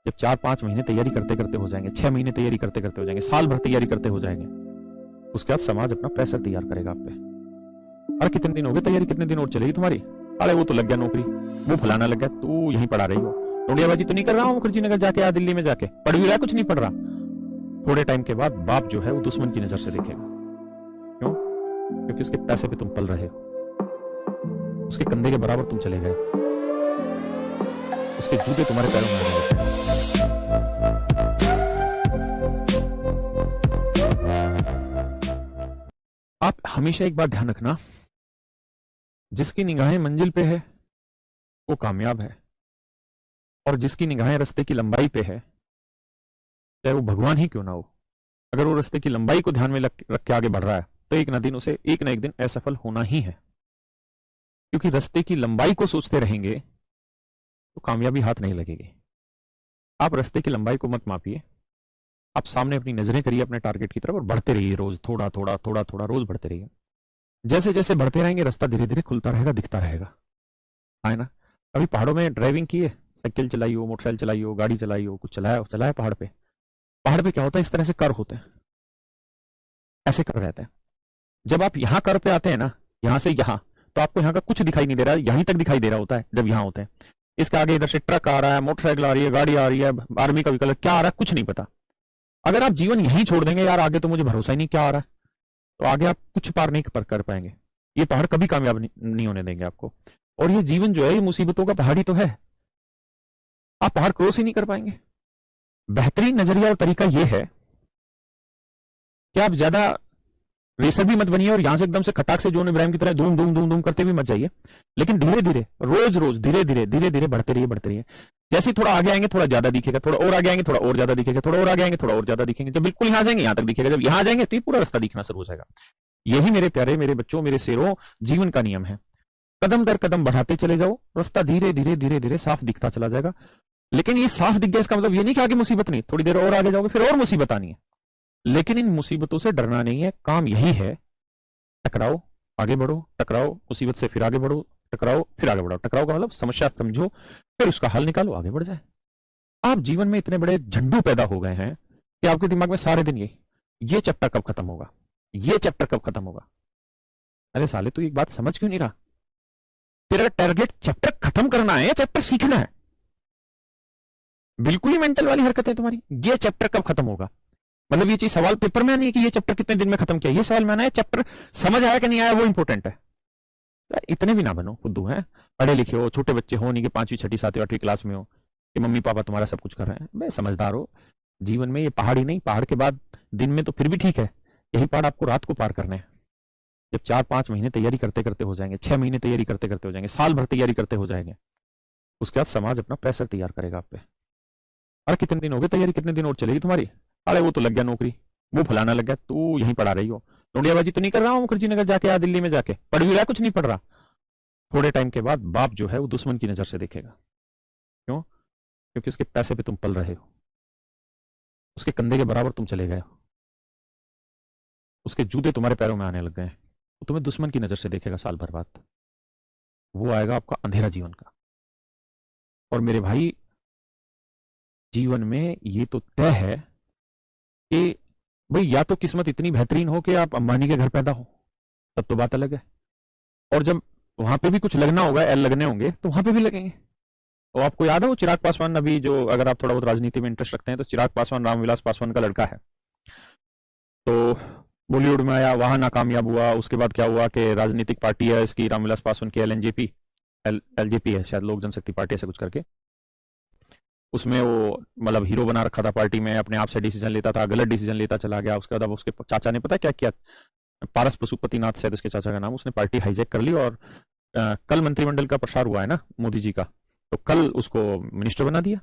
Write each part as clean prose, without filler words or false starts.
जब 4-5 महीने तैयारी करते करते हो जाएंगे, 6 महीने तैयारी करते करते हो जाएंगे, साल भर तैयारी करते हो जाएंगे, उसके बाद समाज अपना प्रेशर तैयार करेगा आप पे। अरे कितने दिन हो गए तैयारी, कितने दिन और चलेगी तुम्हारी? अरे वो तो लग गया नौकरी, वो फलाना लग गया, तू यहीं पढ़ा रही हो। टोंडियाबाजी तो नहीं कर रहा हूँ मुखर्जी नगर जाके या दिल्ली में जाके पढ़ भी रहा, कुछ नहीं पढ़ रहा। थोड़े टाइम के बाद बाप जो है वो दुश्मन की नजर से देखेगा। क्यों? क्योंकि उसके पैसे पे तुम पल रहे हो, उसके कंधे के बराबर तुम चले गए, उसके जूते तुम्हारे पैरों में आने लगे। आप हमेशा एक बात ध्यान रखना, जिसकी निगाहें मंजिल पे है वो कामयाब है, और जिसकी निगाहें रास्ते की लंबाई पे है, चाहे वो भगवान ही क्यों ना हो, अगर वो रास्ते की लंबाई को ध्यान में रख के आगे बढ़ रहा है तो एक ना एक दिन असफल होना ही है। क्योंकि रास्ते की लंबाई को सोचते रहेंगे तो कामयाबी हाथ नहीं लगेगी। आप रास्ते की लंबाई को मत मापिए, आप सामने अपनी नजरें करिए अपने टारगेट की तरफ और बढ़ते रहिए, रोज थोड़ा थोड़ा थोड़ा थोड़ा रोज बढ़ते रहिए। जैसे जैसे बढ़ते रहेंगे रास्ता धीरे धीरे खुलता रहेगा, दिखता रहेगा, है ना। अभी पहाड़ों में ड्राइविंग की है, साइकिल चलाई हो, मोटरसाइकिल चलाई हो, गाड़ी चलाई हो, कुछ चलाया पहाड़ पे। पहाड़ पे क्या होता है, इस तरह से कर होते हैं, ऐसे कर रहते हैं। जब आप यहाँ कर पे आते हैं ना, यहाँ से यहाँ, तो आपको यहाँ का कुछ दिखाई नहीं दे रहा है, यहीं तक दिखाई दे रहा होता है जब यहाँ होते हैं। इसके आगे इधर से ट्रक आ रहा है, मोटरसाइकिल आ रही है, गाड़ी आ रही है, आर्मी का व्हीकल क्या आ रहा है कुछ नहीं पता। अगर आप जीवन यहीं छोड़ देंगे, यार आगे तो मुझे भरोसा ही नहीं क्या आ रहा है, तो आगे आप कुछ पार नहीं कर पाएंगे। ये पहाड़ कभी कामयाब नहीं होने देंगे आपको। और ये जीवन जो है ये मुसीबतों का पहाड़ ही तो है, आप पहाड़ क्रॉस ही नहीं कर पाएंगे। बेहतरीन नजरिया और तरीका यह है कि आप ज्यादा रेसर भी मत बनिए और यहां से एकदम से खटाक से जोन इब्राहिम की तरह धूम धूम धूम धूम करते भी मत जाइए, लेकिन धीरे धीरे रोज रोज धीरे धीरे बढ़ते रहिए। जैसे थोड़ा आगे आएंगे थोड़ा ज्यादा दिखेगा, थोड़ा और आगे आएंगे थोड़ा और ज्यादा दिखेगा, थोड़ा और आगे आएंगे थोड़ा और ज्यादा दिखेंगे, जब बिल्कुल यहां जाएंगे यहां तक दिखेगा, जब यहां जाएंगे तो ये पूरा रास्ता दिखना शुरू हो जाएगा। यही मेरे प्यारे, मेरे बच्चों, मेरे शेरों, जीवन का नियम है। कदम दर कदम बढ़ाते चले जाओ, रास्ता धीरे धीरे साफ दिखता चला जाएगा। लेकिन ये साफ दिख गया इसका मतलब ये नहीं कि आगे मुसीबत नहीं, थोड़ी देर और आगे जाओगे फिर और मुसीबत आनी है। लेकिन इन मुसीबतों से डरना नहीं है, काम यही है, टकराओ आगे बढ़ो, टकराओ मुसीबत से फिर आगे बढ़ो, टकराओ फिर आगे बढ़ो। टकराओ का मतलब समस्या समझो, फिर उसका हल निकालो, आगे बढ़ जाए। आप जीवन में इतने बड़े झंडू पैदा हो गए हैं कि आपके दिमाग में सारे दिन ये चैप्टर कब खत्म होगा, ये चैप्टर कब खत्म होगा। अरे साले तू एक बात समझ क्यों नहीं रहा, तेरा टारगेट चैप्टर खत्म करना है या चैप्टर सीखना है? बिल्कुल ही मेंटल वाली हरकत है तुम्हारी। ये चैप्टर कब खत्म होगा, मतलब ये चीज सवाल पेपर में आनी है कि ये चैप्टर कितने दिन में खत्म किया, ये सवाल में आना है चैप्टर समझ आया कि नहीं आया वो इंपॉर्टेंट है। इतने भी ना बनो खुद्दू हैं, पढ़े लिखे हो, छोटे बच्चे हो नहीं कि 5वीं 6ठी 7वीं 8वीं क्लास में हो कि मम्मी पापा तुम्हारा सब कुछ कर रहे हैं। मैं समझदार हो, जीवन में ये पहाड़ ही नहीं, पहाड़ के बाद दिन में तो फिर भी ठीक है, यही पहाड़ आपको रात को पार करने हैं। जब 4-5 महीने तैयारी करते करते हो जाएंगे, 6 महीने तैयारी करते करते हो जाएंगे, साल भर तैयारी करते हो जाएंगे, उसके बाद समाज अपना प्रेशर तैयार करेगा आप पे। अरे कितने दिन हो गए तैयारी, कितने दिन और चलेगी तुम्हारी? अरे वो तो लग गया नौकरी, वो फलाना लग गया, तू यहीं पढ़ा रही हो। टोंडियाबाजी तो नहीं कर रहा हूँ मुखर्जी नगर जाके या दिल्ली में जाके पढ़ भी रहा, कुछ नहीं पढ़ रहा। थोड़े टाइम के बाद बाप जो है वो दुश्मन की नजर से देखेगा। क्यों? क्योंकि उसके पैसे पे तुम पल रहे हो, उसके कंधे के बराबर तुम चले गए हो, उसके जूते तुम्हारे पैरों में आने लग गए, तो तुम्हें दुश्मन की नजर से देखेगा साल भर बाद। वो आएगा आपका अंधेरा जीवन का। और मेरे भाई जीवन में ये तो तय है कि भाई या तो किस्मत इतनी बेहतरीन हो कि आप अंबानी के घर पैदा हो, तब तो बात अलग है, और जब वहां पे भी कुछ लगना होगा, एल लगने होंगे तो वहां पे भी लगेंगे। तो आपको याद है वो चिराग पासवान, अभी जो अगर आप थोड़ा बहुत राजनीति में इंटरेस्ट रखते हैं तो चिराग पासवान रामविलास पासवान का लड़का है, तो बॉलीवुड में आया, वहां नाकामयाब हुआ। उसके बाद क्या हुआ कि राजनीतिक पार्टी है इसकी रामविलास पासवान की, एलजेपी है शायद, लोक जनशक्ति पार्टी ऐसे कुछ करके, उसमें वो मतलब हीरो बना रखा था पार्टी में, अपने आप से डिसीजन लेता था, गलत डिसीजन लेता चला गया। उसके बाद अब उसके चाचा ने पता क्या किया, पारस पशुपतिनाथ शायद उसके चाचा का नाम, उसने पार्टी हाईजैक कर ली और कल मंत्रिमंडल का प्रसार हुआ है ना मोदी जी का, तो कल उसको मिनिस्टर बना दिया।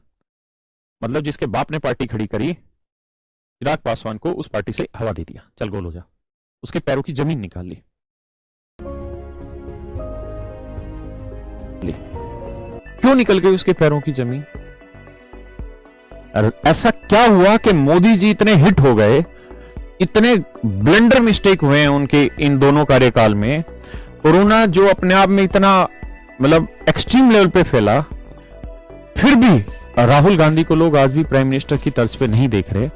मतलब जिसके बाप ने पार्टी खड़ी करी, चिराग पासवान को उस पार्टी से हवा दे दिया, चल गोल हो जा, उसके पैरों की जमीन निकाल ली। क्यों निकल गई उसके पैरों की जमीन? ऐसा क्या हुआ कि मोदी जी इतने हिट हो गए, इतने ब्लंडर मिस्टेक हुए हैं उनके इन दोनों कार्यकाल में। कोरोना जो अपने आप में इतना मतलब एक्सट्रीम लेवल पे फैला, फिर भी राहुल गांधी को लोग आज भी प्राइम मिनिस्टर की तर्ज पे नहीं देख रहे।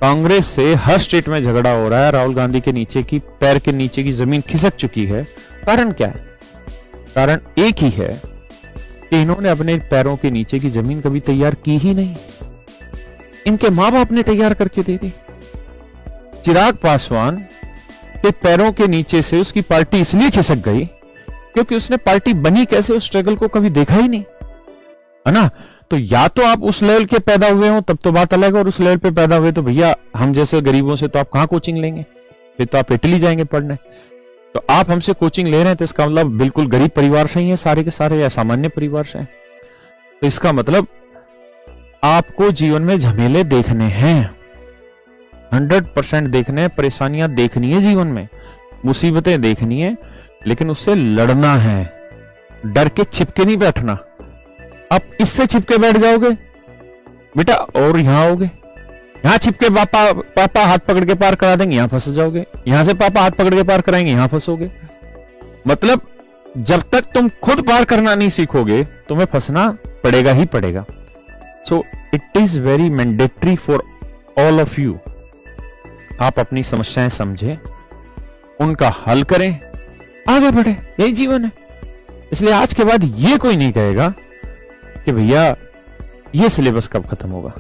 कांग्रेस से हर स्टेट में झगड़ा हो रहा है, राहुल गांधी के नीचे की पैर के नीचे की जमीन खिसक चुकी है। कारण क्या है? कारण एक ही है कि इन्होंने अपने पैरों के नीचे की जमीन कभी तैयार की ही नहीं, इनके मां बाप ने तैयार करके दे दी। चिराग पासवान के पैरों के नीचे से उसकी पार्टी इसलिए खिसक गई क्योंकि उसने पार्टी बनी कैसे उस स्ट्रगल को कभी देखा ही नहीं, है ना। तो या तो आप उस लेवल के पैदा हुए हो तब तो बात अलग है, और उस लेवल पे पैदा हुए तो भैया हम जैसे गरीबों से तो आप कहां कोचिंग लेंगे, फिर तो आप इटली जाएंगे पढ़ने। तो आप हमसे कोचिंग ले रहे हैं तो इसका मतलब बिल्कुल गरीब परिवार से ही है सारे के सारे, या सामान्य परिवार से हैं। तो इसका मतलब आपको जीवन में झमेले देखने हैं, 100% देखने हैं, परेशानियां देखनी है, जीवन में मुसीबतें देखनी है, लेकिन उससे लड़ना है, डर के छिपके नहीं बैठना। आप इससे छिपके बैठ जाओगे बेटा और यहां आओगे, यहां छिपके पापा हाथ पकड़ के पार करा देंगे, यहां फंस जाओगे, यहां से पापा हाथ पकड़ के पार कराएंगे, यहां फंसोगे। मतलब जब तक तुम खुद पार करना नहीं सीखोगे तुम्हें फंसना पड़ेगा ही पड़ेगा। So it is very mandatory for all of you, आप अपनी समस्याएं समझें, उनका हल करें, आगे बढ़े, यही जीवन है। इसलिए आज के बाद ये कोई नहीं कहेगा कि भैया ये सिलेबस कब खत्म होगा।